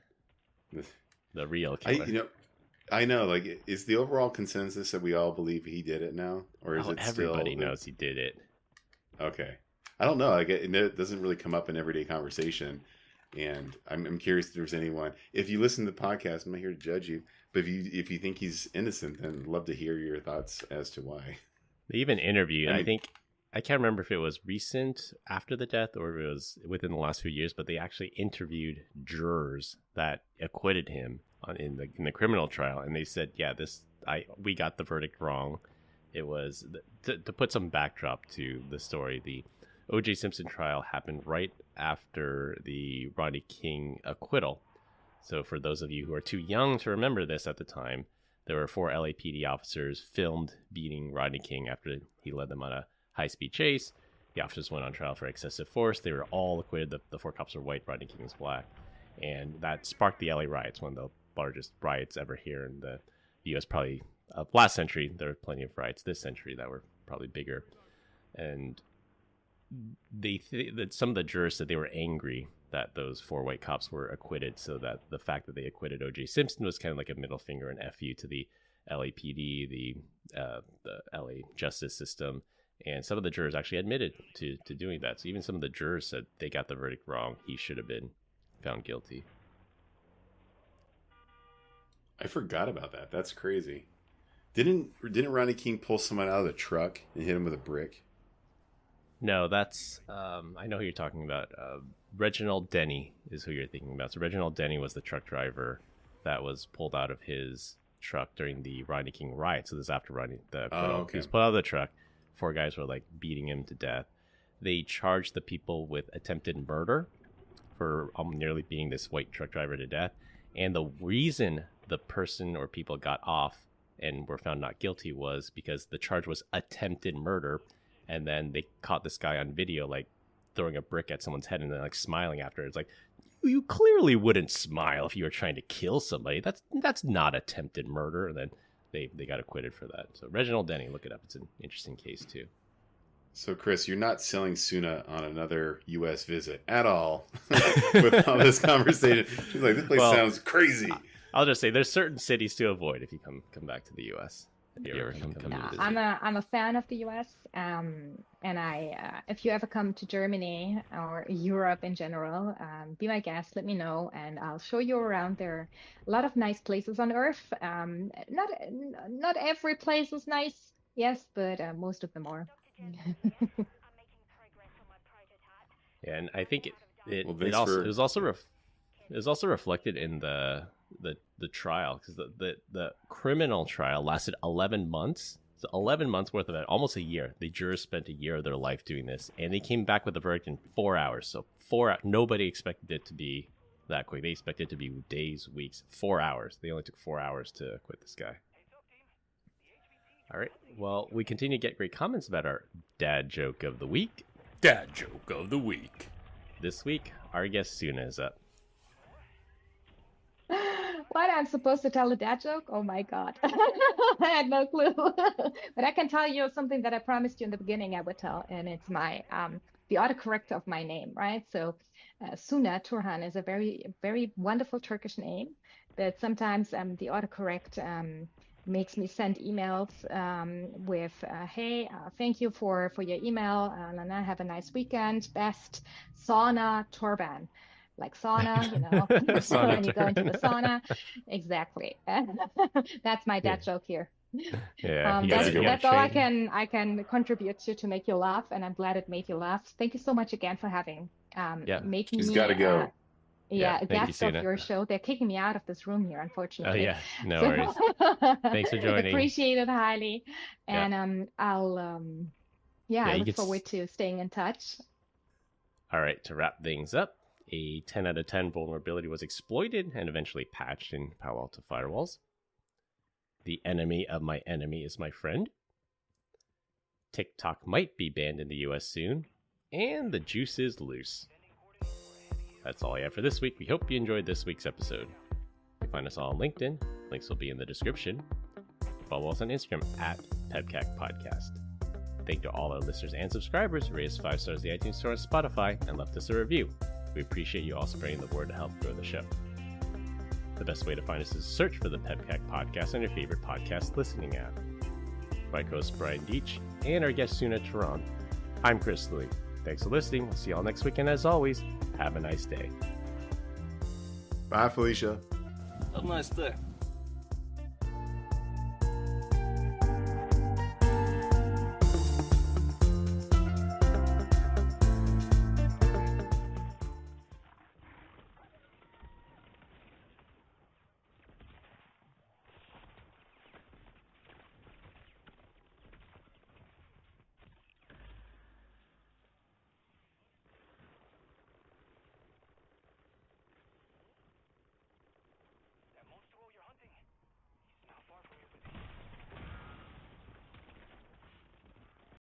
Speaker 2: The real killer.
Speaker 1: I know. Like, is the overall consensus that we all believe he did it now, or is it still?
Speaker 2: Everybody knows he did it.
Speaker 1: Okay, I don't know. Like, it doesn't really come up in everyday conversation, and I'm curious if there's anyone. If you listen to the podcast, I'm not here to judge you, but if you think he's innocent, then I'd love to hear your thoughts as to why.
Speaker 2: They even interviewed. I can't remember if it was recent after the death or if it was within the last few years, but they actually interviewed jurors that acquitted him in the criminal trial, and they said, "Yeah, we got the verdict wrong." It was to put some backdrop to the story. The O.J. Simpson trial happened right after the Rodney King acquittal. So for those of you who are too young to remember this at the time, there were 4 LAPD officers filmed beating Rodney King after he led them on a high-speed chase. The officers went on trial for excessive force. They were all acquitted. The 4 cops were white, Rodney King was black. And that sparked the LA riots, one of the largest riots ever here in the U.S. Probably last century. There were plenty of riots this century that were probably bigger. And some of the jurors said they were angry that those 4 white cops were acquitted, so that the fact that they acquitted O.J. Simpson was kind of like a middle finger and F you to the LAPD, the LA justice system. And some of the jurors actually admitted to doing that. So even some of the jurors said they got the verdict wrong. He should have been found guilty.
Speaker 1: I forgot about that. That's crazy. Didn't Rodney King pull someone out of the truck and hit him with a brick?
Speaker 2: No, that's I know who you're talking about. Reginald Denny is who you're thinking about. So Reginald Denny was the truck driver that was pulled out of his truck during the Rodney King riot. So this is after Rodney the acquittal.
Speaker 1: Oh, okay.
Speaker 2: He was pulled out of the truck. 4 guys were like beating him to death. They charged the people with attempted murder for nearly beating this white truck driver to death. And the reason the person or people got off and were found not guilty was because the charge was attempted murder. And then they caught this guy on video, like throwing a brick at someone's head and then like smiling after. It's like, you clearly wouldn't smile if you were trying to kill somebody. That's not attempted murder. And then they got acquitted for that. So Reginald Denny, look it up. It's an interesting case too.
Speaker 1: So Chris, you're not selling Suna on another U.S. visit at all with all this conversation. She's like, this place sounds crazy.
Speaker 2: I'll just say there's certain cities to avoid if you come back to the U.S. If you ever come to visit.
Speaker 3: I'm a fan of the U.S. And if you ever come to Germany or Europe in general, be my guest. Let me know, and I'll show you around. There are a lot of nice places on Earth. Not every place is nice, yes, but most of them are.
Speaker 2: Yeah, and I think it was also reflected in the trial, because the criminal trial lasted 11 months. So 11 months worth of it, almost a year. The jurors spent a year of their life doing this, and they came back with a verdict in 4 hours. So nobody expected it to be that quick. They expected it to be days, weeks. 4 hours. They only took 4 hours to acquit this guy. All right. Well, we continue to get great comments about our dad joke of the week.
Speaker 4: Dad joke of the week.
Speaker 2: This week, our guest Suna is up.
Speaker 3: What, I'm supposed to tell a dad joke? Oh my God. I had no clue. But I can tell you something that I promised you in the beginning I would tell, and it's my the autocorrect of my name, right? So Suna Turhan is a very, very wonderful Turkish name, but sometimes the autocorrect makes me send emails with, hey, thank you for your email, and I have a nice weekend. Best sauna Torban. Like sauna, you know, when you go into the sauna. Exactly. That's my dad joke here.
Speaker 2: Yeah, you
Speaker 3: That's
Speaker 1: That's a good one.
Speaker 3: that's all I
Speaker 2: train.
Speaker 3: can contribute to make you laugh, and I'm glad it made you laugh. Thank you so much again for having
Speaker 2: Yeah,
Speaker 3: making
Speaker 1: She's got
Speaker 3: me
Speaker 1: to go.
Speaker 2: yeah.
Speaker 3: a
Speaker 2: Thank you,
Speaker 3: guest of
Speaker 2: Suna.
Speaker 3: your show. They're kicking me out of this room here,
Speaker 2: Oh
Speaker 3: unfortunately.
Speaker 2: yeah, no
Speaker 3: So
Speaker 2: worries. Thanks for joining.
Speaker 3: appreciate it highly,
Speaker 2: Yeah,
Speaker 3: and I'll yeah,
Speaker 2: yeah.
Speaker 3: I
Speaker 2: You
Speaker 3: look
Speaker 2: could.
Speaker 3: forward to staying in touch.
Speaker 2: All right, to wrap things up, a 10 out of 10 vulnerability was exploited and eventually patched in Palo Alto firewalls. The enemy of my enemy is my friend. TikTok might be banned in the US soon. And the juice is loose. That's all I have for this week. We hope you enjoyed this week's episode. You can find us all on LinkedIn. Links will be in the description. Follow us on Instagram at PEBCAK Podcast. Thank you to all our listeners and subscribers who raised 5 stars in the iTunes Store and Spotify and left us a review. We appreciate you all spreading the word to help grow the show. The best way to find us is to search for the PEBCAK Podcast on your favorite podcast listening app. My co-host Brian Deitch and our guest Suna Tehran. I'm Chris Louie. Thanks for listening. We'll see you all next week, and as always, have a nice day.
Speaker 1: Bye, Felicia.
Speaker 4: Have a nice day.